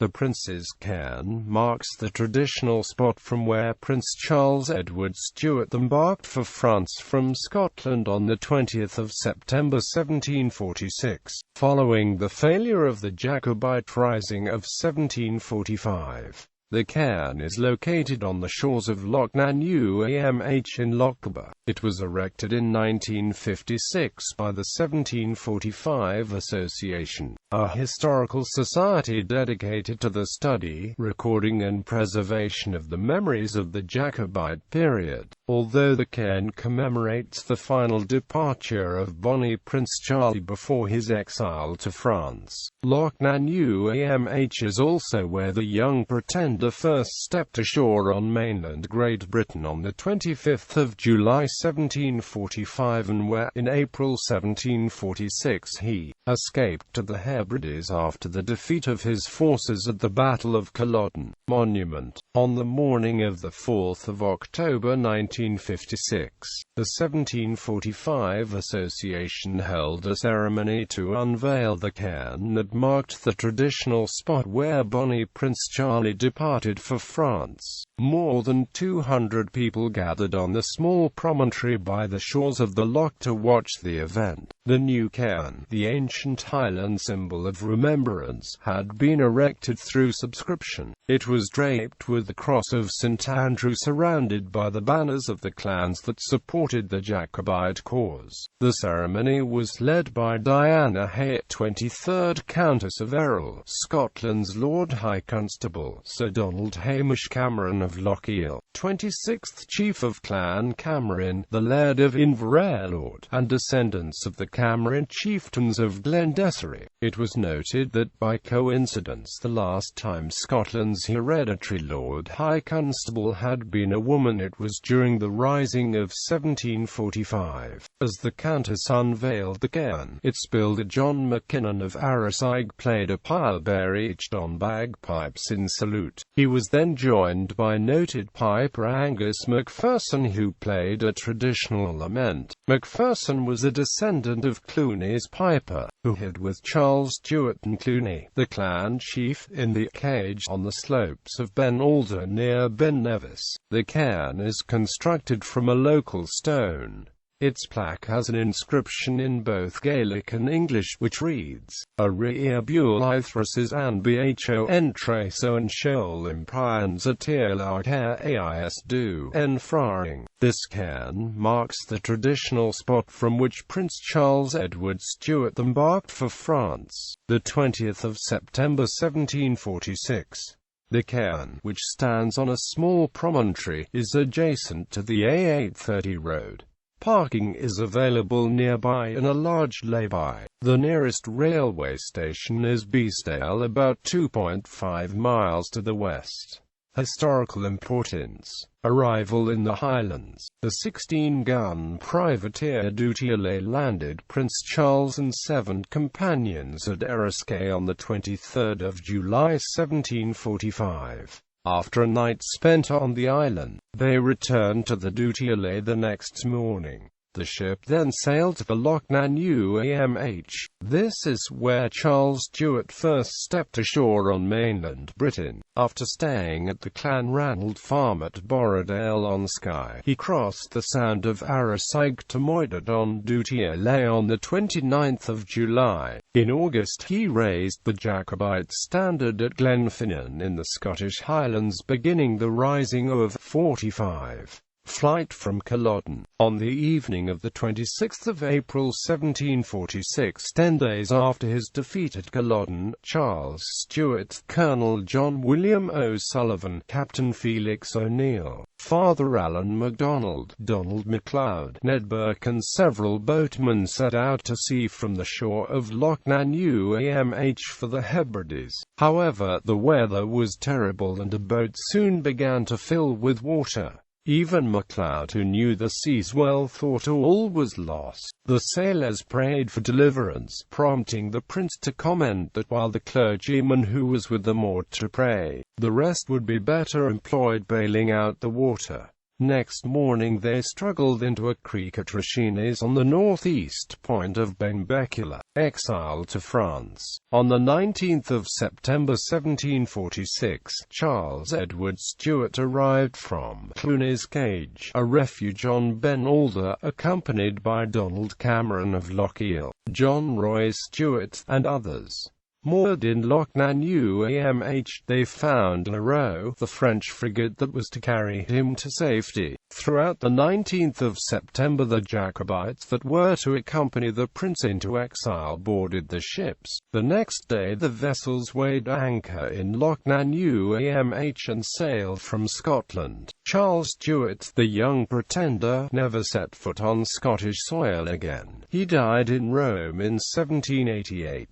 The Prince's Cairn marks the traditional spot from where Prince Charles Edward Stuart embarked for France from Scotland on 20 September 1746, following the failure of the Jacobite Rising of 1745. The cairn is located on the shores of Loch Uamh in Lochaber. It was erected in 1956 by the 1745 Association.A, historical society dedicated to the study, recording and preservation of the memories of the Jacobite period. Although the cairn commemorates the final departure of bonny Prince Charles before his exile to France, Loch Uamh is also where the young Pretender first stepped ashore on mainland Great Britain on 25 July 1745, and where, in April 1746, he escaped to the Hebrides after the defeat of his forces at the Battle of Culloden. Monument. On the morning of 4 October 1956, the 1745 Association held a ceremony to unveil the cairn that marked the traditional spot where bonny Prince Charlie departed for France. More than 200 people gathered on the small promontory by the shores of the Loch to watch the event. The new cairn, the ancient Highland symbol of remembrance, had been erected through subscription. It was draped with the cross of St. Andrew surrounded by the banners of the clans that supported the Jacobite cause. The ceremony was led by Diana Hay, 23rd Countess of Errol, Scotland's Lord High Constable, Sir Donald Hamish Cameron of Lochiel, 26th Chief of Clan Cameron, the Laird of Inverellord, and descendants of the Cameron chieftains of Glendessery. It was noted that by coincidence the last time Scotland's hereditary Lord High Constable had been a woman, it was during the Rising of 1745. As the Countess unveiled the cairn, its builder John Mackinnon of Arrasig played a pile-bearage on bagpipes in salute. He was then joined by noted piper Angus Macpherson, who played a traditional lament. Macpherson was a descendant of Cluny's piper, who hid with Charles Stuart and Cluny, the clan chief, in the cage on the slopes of Ben Alder near Ben Nevis. The cairn is constructed from a local stone. Its plaque has an inscription in both Gaelic and English which reads, Aria Buel Ithrases and Bho Entreso and Sheol Imprians Atir Larker Ais Du Enfraring. This cairn marks the traditional spot from which Prince Charles Edward Stuart embarked for France, the 20th of September 1746. The cairn, which stands on a small promontory, is adjacent to the A830 road. Parking is available nearby in a large lay-by. The nearest railway station is Beesdale, about 2.5 miles to the west. Historical importance. Arrival in the Highlands. The 16-gun privateer Dutiale landed Prince Charles and 7 companions at Eriskay on 23 July 1745. After a night spent on the island, they returned to the Dutiale the next morning. The ship then sailed to the Loch Uamh. This is where Charles Stuart first stepped ashore on mainland Britain. After staying at the Clan Ranald farm at Borrowdale on Skye, he crossed the Sound of Arrasig to Moydart on Dutiale on 29 July. In August he raised the Jacobite standard at Glenfinnan in the Scottish Highlands, beginning the Rising of 45. Flight from Culloden. On the evening of 26 April 1746, 10 days after his defeat at Culloden, Charles Stuart, Colonel John William O'Sullivan, Captain Felix O'Neill, Father Alan MacDonald, Donald MacLeod, Ned Burke and several boatmen set out to sea from the shore of Loch Uamh for the Hebrides. However, the weather was terrible and the boats soon began to fill with water. Even MacLeod, who knew the seas well, thought all was lost. The sailors prayed for deliverance, prompting the prince to comment that while the clergyman who was with them ought to pray, the rest would be better employed bailing out the water. Next morning they struggled into a creek at Rachines on the northeast point of Benbecula, exiled to France. On the 19th of September 1746, Charles Edward Stuart arrived from Cluny's Cage, a refuge on Ben Alder, accompanied by Donald Cameron of Lochiel, John Roy Stuart, and others. Moored in Loch Uamh, they found Leroux, the French frigate that was to carry him to safety. Throughout the 19th of September the Jacobites that were to accompany the prince into exile boarded the ships. The next day the vessels weighed anchor in Loch Uamh and sailed from Scotland. Charles Stuart, the young pretender, never set foot on Scottish soil again. He died in Rome in 1788.